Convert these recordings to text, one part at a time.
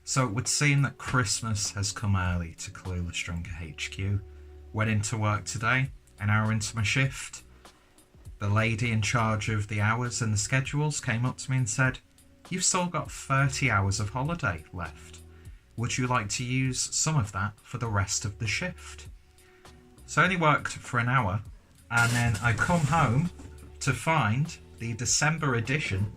So it would seem that Christmas has come early to Clueless Drinker HQ. Went into work today, an hour into my shift. The lady in charge of the hours and the schedules came up to me and said, "You've still got 30 hours of holiday left. Would you like to use some of that for the rest of the shift?" So I only worked for an hour, and then I come home to find the December edition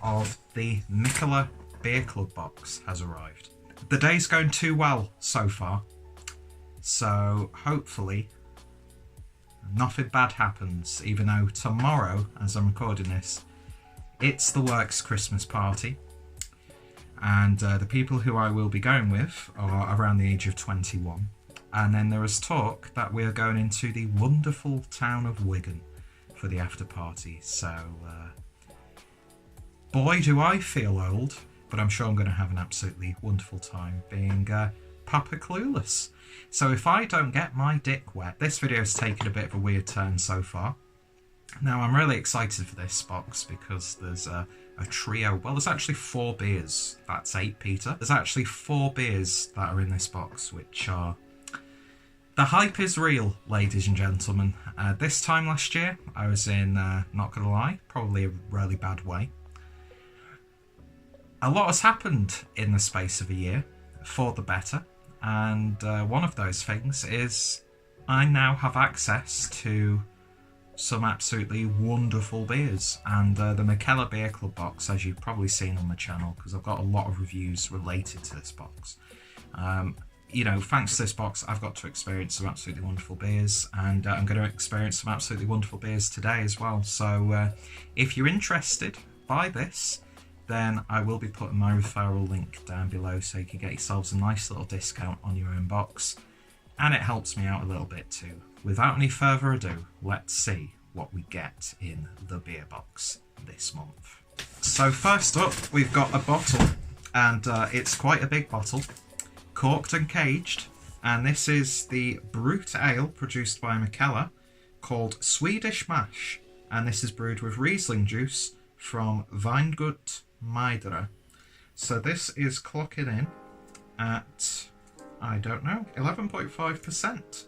of the Mickeleh Beer Club box has arrived. The day's going too well so far, so hopefully nothing bad happens, even though tomorrow, as I'm recording this, it's the work's Christmas party, and the people who I will be going with are around the age of 21, and then there is talk that we're going into the wonderful town of Wigan for the after party, so boy do I feel old, but I'm sure I'm going to have an absolutely wonderful time being Papa Clueless. So if I don't get my dick wet, this video's taken a bit of a weird turn so far. Now I'm really excited for this box because there's a trio, well there's actually 4 beers, that's 8 Peter. There's actually 4 beers that are in this box, which are... The hype is real, ladies and gentlemen. This time last year I was in, not gonna lie, probably a really bad way. A lot has happened in the space of a year, for the better, and one of those things is I now have access to some absolutely wonderful beers, and the Mickeleh Beer Club box, as you've probably seen on the channel, because I've got a lot of reviews related to this box. You know, thanks to this box, I've got to experience some absolutely wonderful beers, and I'm going to experience some absolutely wonderful beers today as well. So if you're interested, buy this. Then I will be putting my referral link down below so you can get yourselves a nice little discount on your own box. And it helps me out a little bit too. Without any further ado, let's see what we get in the beer box this month. So first up, we've got a bottle, and it's quite a big bottle, corked and caged. And this is the Brut Ale produced by Mickeleh called Swedish Mash. And this is brewed with Riesling juice from Weingut Mickeleh. So this is clocking in at, I don't know, 11.5%.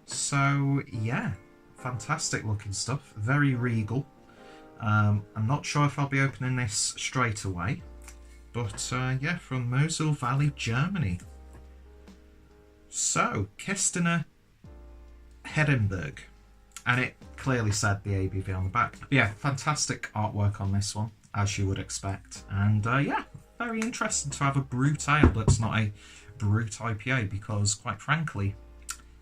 So yeah, fantastic looking stuff, very regal. I'm not sure if I'll be opening this straight away, but yeah, from Mosel Valley, Germany. So, Kistner Hedemberg, and it clearly said the ABV on the back. But yeah, fantastic artwork on this one, as you would expect, and yeah, very interesting to have a brut ale that's not a brut IPA, because quite frankly,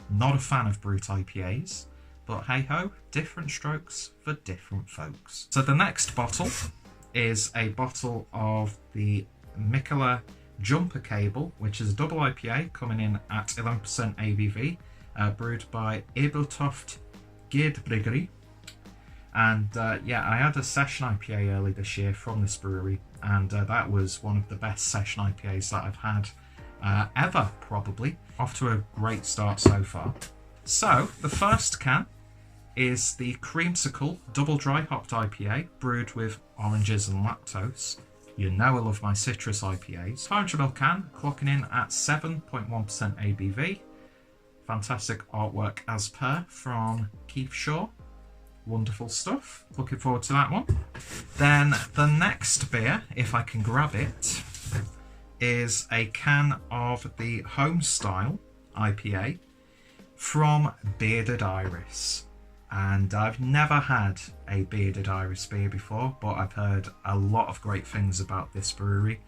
not a fan of brut IPAs, but hey ho, different strokes for different folks. So the next bottle is a bottle of the Mickeleh Jumper Cable, which is a double IPA coming in at 11% ABV, brewed by Ebeltoft Geerdbryggeri. And yeah, I had a session IPA early this year from this brewery, and that was one of the best session IPAs that I've had ever, probably. Off to a great start so far. So, the first can is the Creamsicle Double Dry Hopped IPA, brewed with oranges and lactose. You know I love my citrus IPAs. 500ml can, clocking in at 7.1% ABV. Fantastic artwork as per from Keith Shaw. Wonderful stuff. Looking forward to that one. Then the next beer, if I can grab it, is a can of the Homestyle IPA from Bearded Iris. And I've never had a Bearded Iris beer before, but I've heard a lot of great things about this brewery.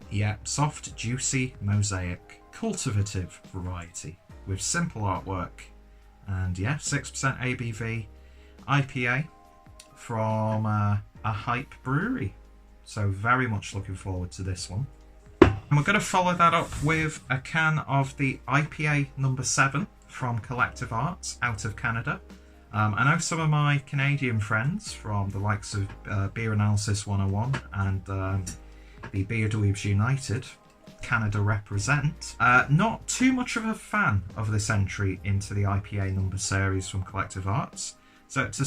Yeah, soft, juicy, mosaic, cultivative variety with simple artwork. And yeah, 6% ABV IPA from a hype brewery. So very much looking forward to this one. And we're going to follow that up with a can of the IPA number 7 from Collective Arts out of Canada. I know some of my Canadian friends from the likes of Beer Analysis 101 and the Beer Dweebs United, Canada represent. Not too much of a fan of this entry into the IPA number series from Collective Arts. So it's a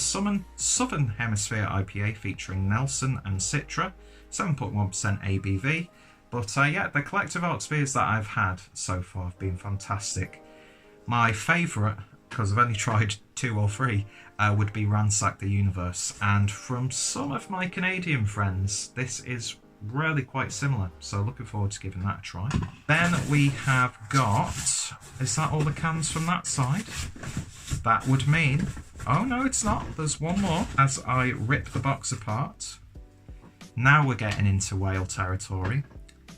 Southern Hemisphere IPA featuring Nelson and Citra, 7.1% ABV. But yeah, the collective arts beers that I've had so far have been fantastic. My favourite, because I've only tried 2 or 3, would be Ransack the Universe. And from some of my Canadian friends, this is really quite similar. So looking forward to giving that a try. Then we have got... Is that all the cans from that side? That would mean... Oh no, it's not. There's one more. As I rip the box apart. Now we're getting into whale territory.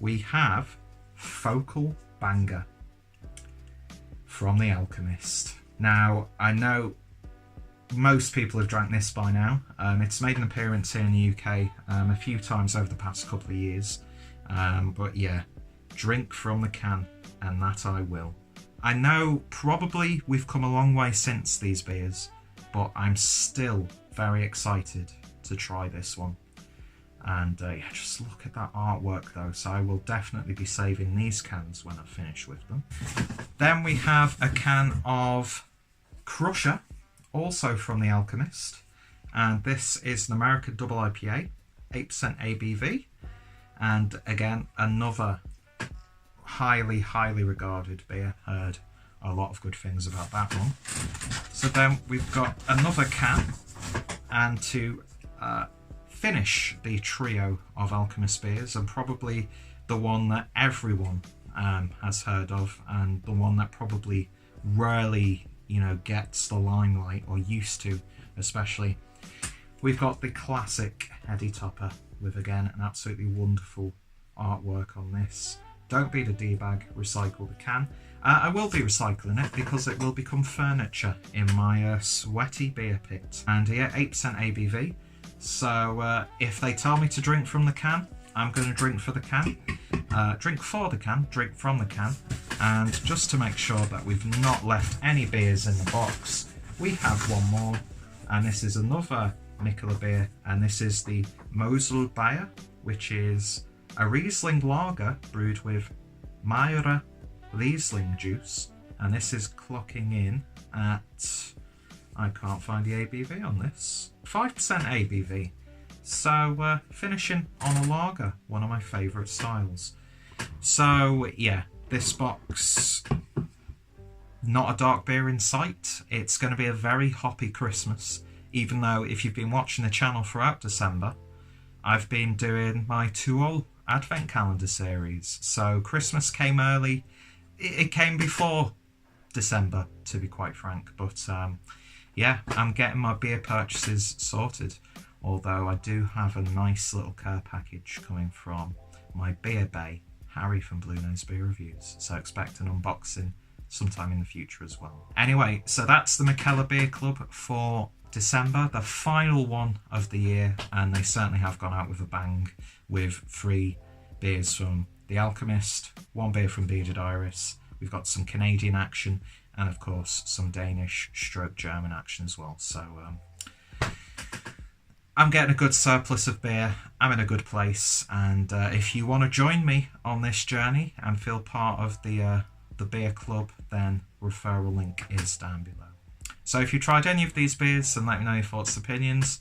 We have Focal Banger from The Alchemist. Now, I know most people have drank this by now. It's made an appearance here in the UK a few times over the past couple of years. But yeah, drink from the can, and that I will. I know probably we've come a long way since these beers, but I'm still very excited to try this one. And yeah, just look at that artwork though, so I will definitely be saving these cans when I finish with them. Then we have a can of Crusher, also from The Alchemist, and this is an American double IPA, 8% ABV, and again, another highly regarded beer. Heard a lot of good things about that one. So then we've got another can, and to finish the trio of Alchemist beers, and probably the one that everyone has heard of, and the one that probably rarely, you know, gets the limelight, or used to especially. We've got the classic Heady Topper with, again, an absolutely wonderful artwork on this. Don't be the D-bag, recycle the can. I will be recycling it because it will become furniture in my sweaty beer pit. And yeah, 8% ABV. So if they tell me to drink from the can, I'm going to drink for the can. Drink for the can, drink from the can. And just to make sure that we've not left any beers in the box, we have one more. And this is another Mickeleh beer. And this is the Mosel Bayer, which is a Riesling lager brewed with Meyer Riesling juice. And this is clocking in at... I can't find the ABV on this. 5% ABV. So finishing on a lager, one of my favourite styles. So yeah, this box, not a dark beer in sight. It's going to be a very hoppy Christmas, even though if you've been watching the channel throughout December, I've been doing my Tuol Advent Calendar series. So Christmas came early. It came before December, to be quite frank, but yeah, I'm getting my beer purchases sorted, although I do have a nice little care package coming from my beer bay, Harry from Blue Nose Beer Reviews, so expect an unboxing sometime in the future as well. Anyway, so that's the Mickeleh Beer Club for December, the final one of the year, and they certainly have gone out with a bang, with 3 beers from The Alchemist, 1 beer from Bearded Iris, we've got some Canadian action, and of course some Danish stroke German action as well. So I'm getting a good surplus of beer, I'm in a good place, and if you want to join me on this journey and feel part of the beer club, then referral link is down below. So if you tried any of these beers, then let me know your thoughts and opinions.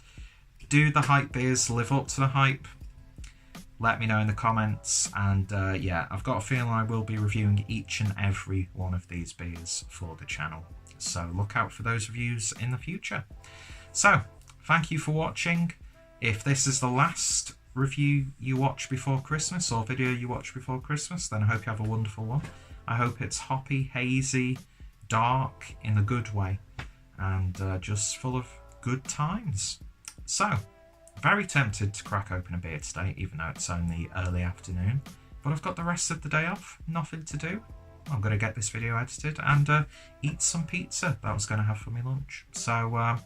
Do the hype beers live up to the hype? Let me know in the comments, and yeah, I've got a feeling I will be reviewing each and every one of these beers for the channel, so look out for those reviews in the future. So thank you for watching. If this is the last review you watch before Christmas, or video you watch before Christmas, then I hope you have a wonderful one. I hope it's hoppy, hazy, dark in a good way, and just full of good times. So very tempted to crack open a beer today, even though it's only early afternoon. But I've got the rest of the day off, nothing to do. I'm going to get this video edited and eat some pizza that I was going to have for my lunch. So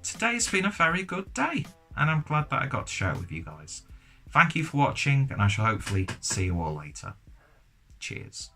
today's been a very good day, and I'm glad that I got to share it with you guys. Thank you for watching, and I shall hopefully see you all later. Cheers.